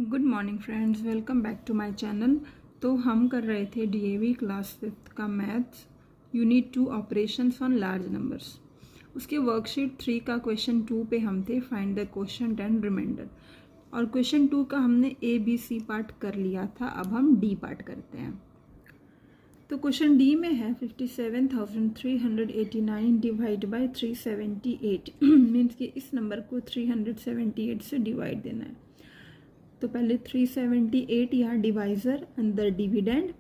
Good morning friends, welcome back to my channel. तो हम कर रहे थे डीएवी क्लास 5th का maths unit 2 operations on large numbers. उसके वर्कशीट 3 का क्वेश्चन 2 पे हम थे, find the quotient and remainder. और क्वेश्चन 2 का हमने ABC पार्ट कर लिया था, अब हम D पार्ट करते हैं। तो क्वेश्चन डी में है 57,389 डिवाइड बाय 378 मीन्स कि इस नंबर को 378 से डिवाइड देना है। तो पहले 378 यहाँ डिवाइज़र, अंदर डिविडेंड,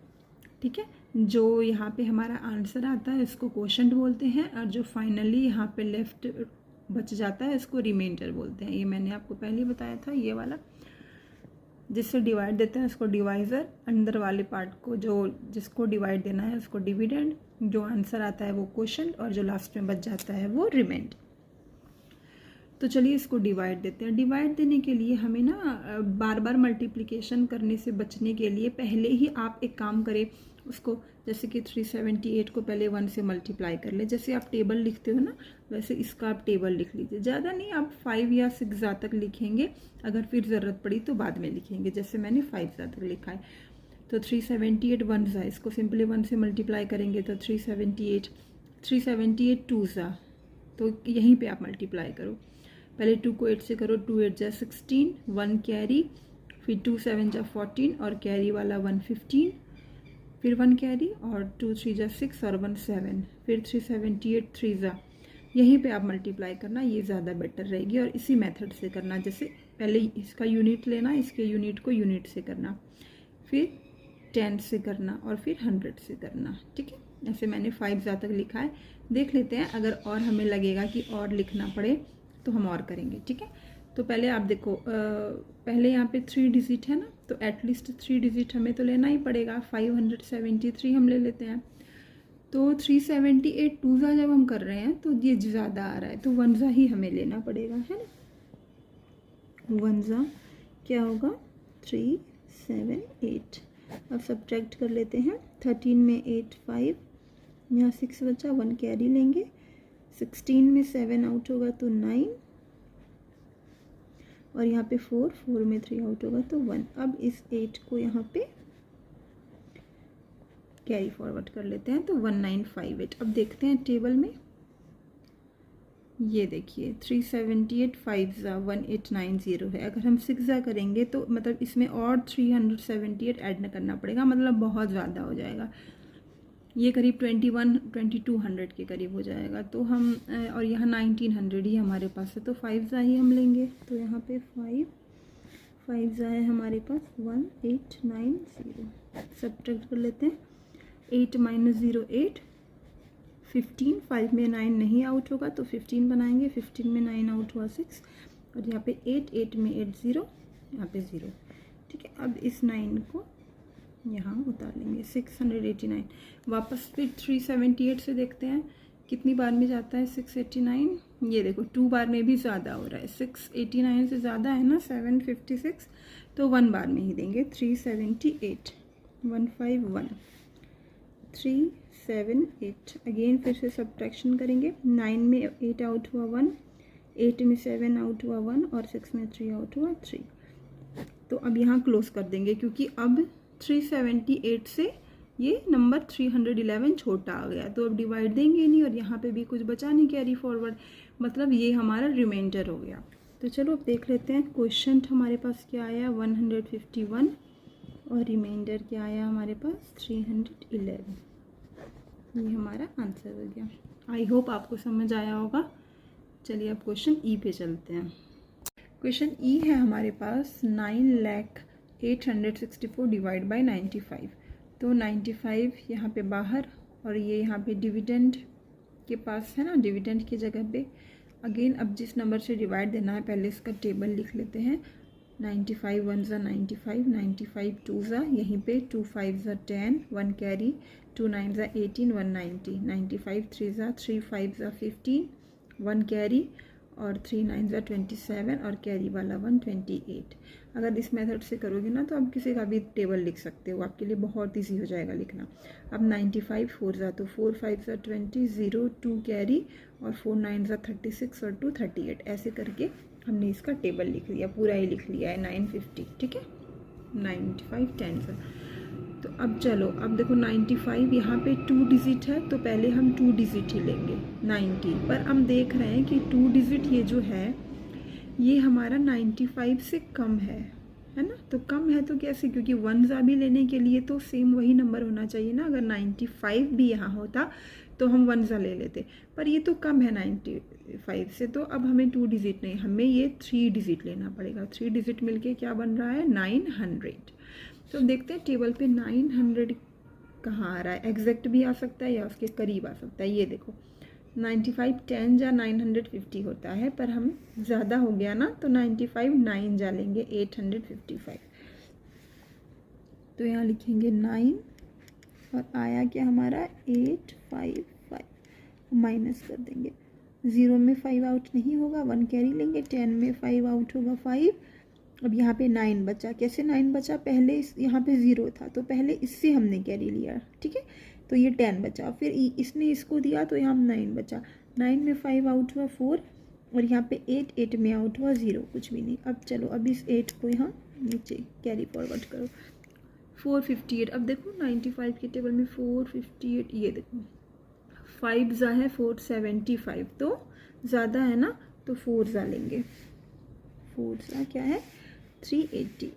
ठीक है। जो यहाँ पे हमारा आंसर आता है इसको क्वोशंट बोलते हैं, और जो फाइनली यहाँ पे लेफ्ट बच जाता है इसको रिमाइंडर बोलते हैं। ये मैंने आपको पहले बताया था, ये वाला जिससे डिवाइड देते हैं उसको डिवाइज़र, अंदर वाले पार्ट को जिसको डिवाइड देना है उसको डिविडेंड, जो आंसर आता है वो क्वोशंट, और जो लास्ट में बच जाता है वो रिमाइंडर। तो चलिए इसको डिवाइड देते हैं। डिवाइड देने के लिए हमें ना बार बार मल्टीप्लिकेशन करने से बचने के लिए पहले ही आप एक काम करें, उसको जैसे कि 378 को पहले 1 से मल्टीप्लाई कर ले। जैसे आप टेबल लिखते हो ना, वैसे इसका आप टेबल लिख लीजिए। ज़्यादा नहीं, आप 5 या 6 तक लिखेंगे, अगर फिर ज़रूरत पड़ी तो बाद में लिखेंगे। जैसे मैंने 5 तक लिखा है। तो 378 1 ज़ा, इसको सिंपली 1 से मल्टीप्लाई करेंगे तो 378 2 ज़ा, तो यहीं पर आप मल्टीप्लाई करो। पहले 2 को 8 से करो, 2 8 जा 16, 1 कैरी, फिर 2 7 जा 14 और कैरी वाला 1 15, फिर 1 कैरी और 2 3 जा 6 और 1 7, फिर 378 3 जा। यहीं पे आप मल्टीप्लाई करना, ये ज़्यादा बेटर रहेगी। और इसी मेथड से करना, जैसे पहले इसका यूनिट लेना, इसके यूनिट को यूनिट से करना, फिर 10 से करना और फिर 100 से करना, ठीक है। ऐसे मैंने 5 जा तक लिखा है। देख लेते हैं, अगर और हमें लगेगा कि और लिखना पड़े तो हम और करेंगे, ठीक है। तो पहले आप देखो, पहले यहाँ पे 3 डिजिट है ना, तो एटलीस्ट 3 डिजिट हमें तो लेना ही पड़ेगा। 573 हम ले लेते हैं। तो 378 2 ज़ा जब हम कर रहे हैं तो ये ज़्यादा आ रहा है, तो 1 ज़ा ही हमें लेना पड़ेगा, है ना। 1 ज़ा क्या होगा 378। अब सब्ट्रैक्ट कर लेते हैं। 13 में 8 5, यहाँ 6 बचा, 1 कैरी लेंगे। 16 में 7 आउट होगा तो 9, और यहाँ पे 4 में 3 आउट होगा तो 1। अब इस 8 को यहाँ पे कैरी फॉरवर्ड कर लेते हैं तो 1958। अब देखते हैं टेबल में, ये देखिए 378 5 ज़ा 1890 है। अगर हम 6 ज़ा करेंगे तो मतलब इसमें और 378 ऐड करना पड़ेगा, मतलब बहुत ज़्यादा हो जाएगा। ये करीब 2200 के करीब हो जाएगा। तो हम और यहाँ 1900 ही हमारे पास है, तो 5 ज़ा ही हम लेंगे। तो यहाँ पे 5 ज़ा है हमारे पास 1890। सब्ट्रैक्ट कर लेते हैं। 8 - 0 8, 15, 5 में 9 नहीं आउट होगा तो 15 बनाएंगे। 15 में 9 आउट हुआ 6, और यहाँ पे 8 में 8 0, यहाँ पे 0, ठीक है। अब इस 9 को यहाँ उतार लेंगे। 689। वापस फिर 378 से देखते हैं कितनी बार में जाता है 689। ये देखो 2 बार में भी ज़्यादा हो रहा है। 689 से ज़्यादा है ना 756, तो 1 बार में ही देंगे। 378 151 378। अगेन फिर से सब्ट्रैक्शन करेंगे। 9 में 8 आउट हुआ 1, 8 में 7 आउट हुआ 1, और 6 में 3 आउट हुआ 3। तो अब यहाँ क्लोज कर देंगे, क्योंकि अब 378 से ये नंबर 311 छोटा आ गया, तो अब डिवाइड देंगे नहीं, और यहाँ पे भी कुछ बचा नहीं कैरी फॉरवर्ड, मतलब ये हमारा रिमाइंडर हो गया। तो चलो अब देख लेते हैं क्वोशंट हमारे पास क्या आया 151, और रिमाइंडर क्या आया हमारे पास 311। ये हमारा आंसर हो गया। आई होप आपको समझ आया होगा। चलिए अब क्वेश्चन ई पे चलते हैं। क्वेश्चन ई है हमारे पास 9,864 डिवाइड बाय 95। तो 95 यहाँ पे बाहर, और ये यहाँ पे डिविडेंड के पास है ना, डिविडेंड की जगह पे। अगेन अब जिस नंबर से डिवाइड देना है पहले इसका टेबल लिख लेते हैं। 95 1 ज़ा 95, 95 2 ज़ा, यहीं पे 2 5 ज़ा 10, 1 कैरी, 2 9 ज़ा 18, 190, 95 3 ज़ा 3 5 ज़ा 15, 1 कैरी, और 3 9 ज़ा 27, और कैरी वाला 128। अगर इस मेथड से करोगे ना तो आप किसी का भी टेबल लिख सकते हो, आपके लिए बहुत ईजी हो जाएगा लिखना। अब 95 4 ज़ा, तो 4 5 ज़ा 20, 0 2 कैरी, और 4 9 ज़ा 36 और 2 38। ऐसे करके हमने इसका टेबल लिख लिया, पूरा ही लिख लिया है 950, ठीक है, 95 10 से। तो अब चलो, अब देखो 95 यहाँ पे 2 डिजिट है, तो पहले हम 2 डिजिट ही लेंगे 90, पर हम देख रहे हैं कि 2 डिजिट ये जो है ये हमारा 95 से कम है ना। तो कम है तो कैसे, क्योंकि 1 भी लेने के लिए तो सेम वही नंबर होना चाहिए ना। अगर 95 भी यहाँ होता तो हम 1 ले लेते, पर ये तो कम है 95 से, तो अब हमें 2 डिजिट नहीं, हमें ये 3 डिजिट लेना पड़ेगा। 3 डिजिट मिलके क्या बन रहा है 900। तो देखते हैं टेबल पे 900 कहाँ आ रहा है। एग्जैक्ट भी आ सकता है या उसके करीब आ सकता है। ये देखो 95 10 जा 950 होता है, पर हम ज़्यादा हो गया ना, तो 95 9 जा लेंगे 855। तो यहाँ लिखेंगे 9 और आया क्या हमारा 855, माइनस कर देंगे। 0 में 5 आउट नहीं होगा, 1 कैरी लेंगे। 10 में 5 आउट होगा 5। अब यहाँ पे 9 बचा। कैसे 9 बचा, पहले यहाँ पे 0 था तो पहले इससे हमने कैरी लिया, ठीक है, तो ये 10 बचा। फिर इसने इसको दिया तो यहाँ 9 बचा। 9 में 5 आउट हुआ 4 और यहाँ पे 8 में आउट हुआ 0, कुछ भी नहीं। अब चलो, अब इस 8 को यहाँ नीचे कैरी फॉरवर्ड करो। 458। अब देखो 95 के टेबल में 458, ये देखो 5 जा है 475, तो ज़्यादा है ना, तो 4 जा लेंगे। 4 जा क्या है 380।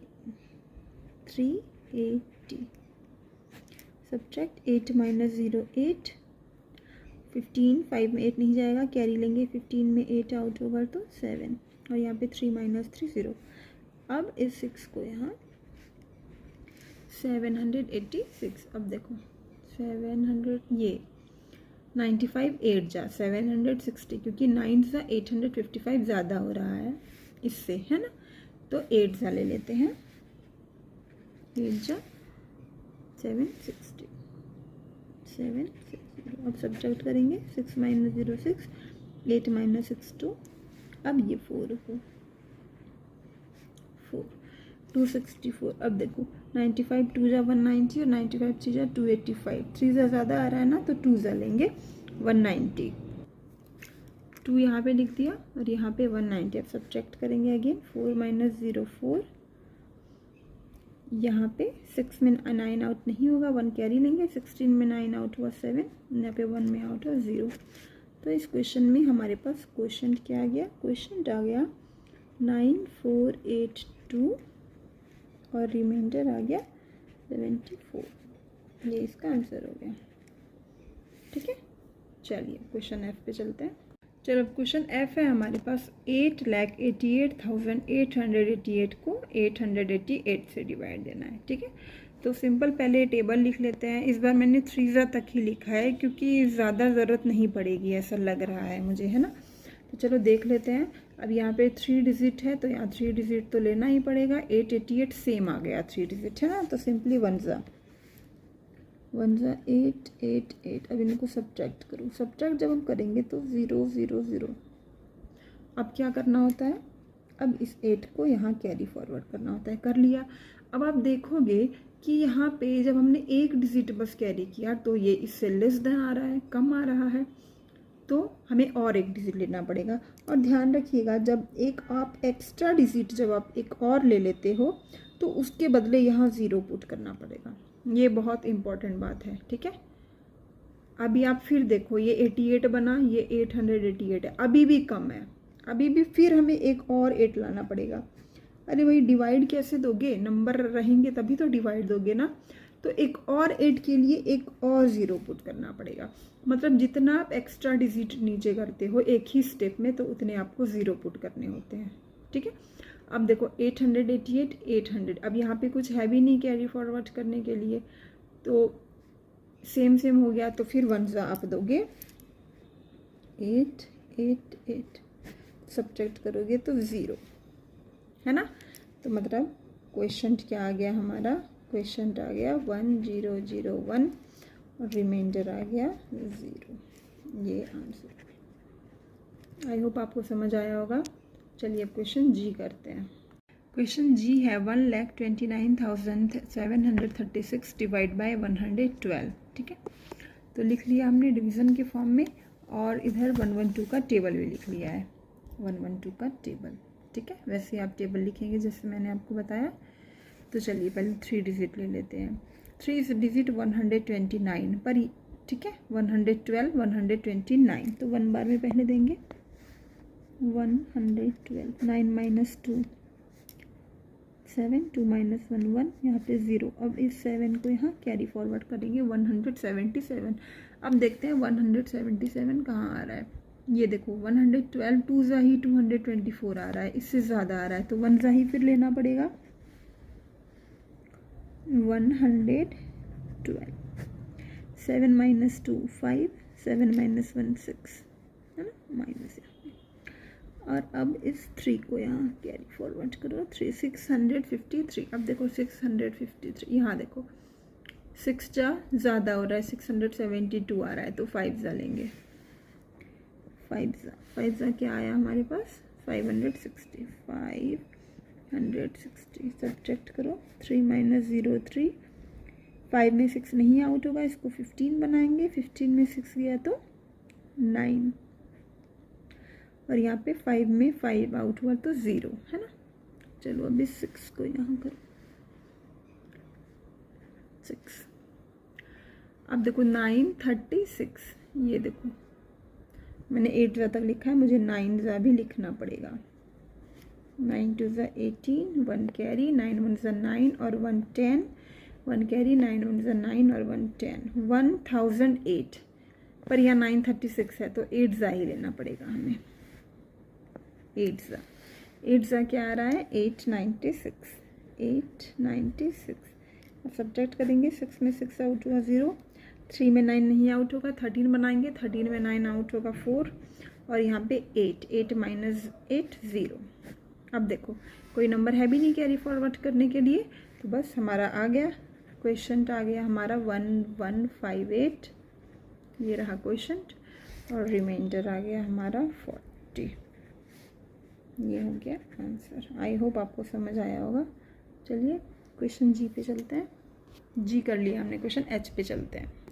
Subtract 8 minus 0 8। 15, 5 में 8 नहीं जाएगा, कैरी लेंगे। 15 में 8 आउट होगा तो 7, और यहाँ पे 3 माइनस 3 0। अब इस 6 को यहाँ 786। अब देखो 700, ये 95 8 जा 760, क्योंकि 9 जा 855 ज़्यादा हो रहा है इससे, है ना, तो 8 जा ले लेते हैं। 8 जा 760। अब सब्ट्रैक्ट करेंगे। 6 माइनस 0 6, 8 माइनस 6 2। अब ये 4 को 4 264। अब देखो 95 2 जा 190 और 95 3 जा 285। 3 जा ज़्यादा आ रहा है ना, तो 2 जा लेंगे 190। 2 यहाँ पे लिख दिया और यहाँ पे 190। अब सब्ट्रैक्ट करेंगे अगेन। 4 माइनस 0 4। यहाँ पे 6 में 9 आउट नहीं होगा, 1 कैरी लेंगे। 16 में 9 आउट हुआ 7, यहाँ पे 1 में आउट हुआ 0। तो इस क्वेश्चन में हमारे पास क्वेश्चन क्या आ गया, क्वेश्चन आ गया 9482 और रिमाइंडर आ गया 74। ये इसका आंसर हो गया, ठीक है। चलिए क्वेश्चन एफ पे चलते हैं। चलो क्वेश्चन एफ है हमारे पास 8,88,888 को 888 से डिवाइड देना है, ठीक है। तो सिंपल पहले टेबल लिख लेते हैं। इस बार मैंने 3 तक ही लिखा है क्योंकि ज़्यादा ज़रूरत नहीं पड़ेगी ऐसा लग रहा है मुझे, है ना। तो चलो देख लेते हैं। अब यहाँ पे 3 डिजिट है तो यहाँ 3 डिजिट तो लेना ही पड़ेगा। 888 सेम आ गया, 3 डिजिट है ना, तो सिंपली 1 जा 888। अब इनको सब्ट्रैक्ट करो। सब्ट्रैक्ट जब हम करेंगे तो 0 0 0। अब क्या करना होता है, अब इस 8 को यहाँ कैरी फॉरवर्ड करना होता है। कर लिया। अब आप देखोगे कि यहाँ पे जब हमने 1 डिजिट बस कैरी किया तो ये इससे लेस देन आ रहा है, कम आ रहा है, तो हमें और 1 डिजिट लेना पड़ेगा। और ध्यान रखिएगा, जब एक आप एक्स्ट्रा डिजिट जब आप एक और ले लेते हो तो उसके बदले यहाँ 0 पुट करना पड़ेगा। ये बहुत इम्पॉर्टेंट बात है, ठीक है। अभी आप फिर देखो, ये 88 बना, ये 888 है, अभी भी कम है, अभी भी फिर हमें एक और 8 लाना पड़ेगा। अरे भाई डिवाइड कैसे दोगे, नंबर रहेंगे तभी तो डिवाइड दोगे ना। तो एक और 8 के लिए एक और 0 पुट करना पड़ेगा। मतलब जितना आप एक्स्ट्रा डिजिट नीचे करते हो एक ही स्टेप में, तो उतने आपको 0 पुट करने होते हैं, ठीक है। अब देखो 888 800। अब यहाँ पे कुछ है भी नहीं कैरी फॉरवर्ड करने के लिए, तो सेम सेम हो गया। तो फिर 1 आप दोगे 888, सब्ट्रैक्ट करोगे तो 0, है ना। तो मतलब क्वेश्चन क्या आ गया हमारा, क्वेश्चन आ गया 1001 और रिमाइंडर आ गया 0। ये आंसर। आई होप आपको समझ आया होगा। चलिए अब क्वेश्चन जी करते हैं। क्वेश्चन जी है 1,29,736 डिवाइड बाय 112, ठीक है। तो लिख लिया हमने डिवीज़न के फॉर्म में, और इधर 112 का टेबल भी लिख लिया है, 112 का टेबल। ठीक है, वैसे आप टेबल लिखेंगे जैसे मैंने आपको बताया। तो चलिए पहले 3 डिजिट ले लेते हैं। 3 डिजिट 129 पर, ठीक है, 112 129, तो 1 बार में पहले देंगे 112, 9 माइनस 2 7, 2 माइनस 1 1, यहाँ पे 0। अब इस 7 को यहाँ कैरी फॉरवर्ड करेंगे 177। अब देखते हैं 177 कहाँ आ रहा है। ये देखो 112, 2 ज़ा ही 224 आ रहा है, इससे ज़्यादा आ रहा है, तो 1 ज़ा ही फिर लेना पड़ेगा 112। 7 माइनस 2 5, 7 माइनस 1 6, है ना, माइनस। और अब इस 3 को यहाँ कैरी फॉरवर्ड करो 3, 653। अब देखो 653, यहाँ देखो 6 ज़्यादा हो रहा है, 672 आ रहा है, तो 5 ज़ा लेंगे। 5 ज़ा क्या आया हमारे पास 560। 560 सब्ट्रैक्ट करो 3 माइनस 0 3। 5 में 6 नहीं आउट होगा, इसको 15 बनाएंगे। 15 में 6 गया तो 9, और यहाँ पे 5 में 5 आउट हुआ तो 0, है ना। चलो अभी 6 को यहाँ करो 6। अब देखो 9 36, ये देखो मैंने 8 ज़ा तक लिखा है, मुझे 9 ज़ा भी लिखना पड़ेगा। 9 2 ज़ा 18, 1 कैरी, 9 1 ज़ा 9 और 1 10, 1 कैरी, 9 1 ज़ा 9 और 1 10, 1008। पर यहाँ 936 है, तो 8 ज़ा ही लेना पड़ेगा हमें। 8 ज़ा क्या आ रहा है 896। 896 अब सब्ट्रैक्ट करेंगे, 6 में 6 आउट हुआ 0, 3 में 9 नहीं आउट होगा, 13 बनाएंगे, 13 में 9 आउट होगा 4, और यहाँ पे 8 माइनस 8 0। अब देखो कोई नंबर है भी नहीं कैरी फॉरवर्ड करने के लिए, तो बस हमारा आ गया क्वेश्चन, आ गया हमारा 1158। ये रहा क्वेश्चन, और रिमाइंडर आ गया हमारा 40। ये हो गया आंसर। आई होप आपको समझ आया होगा। चलिए क्वेश्चन जी पे चलते हैं। जी कर लिया हमने, क्वेश्चन एच पे चलते हैं।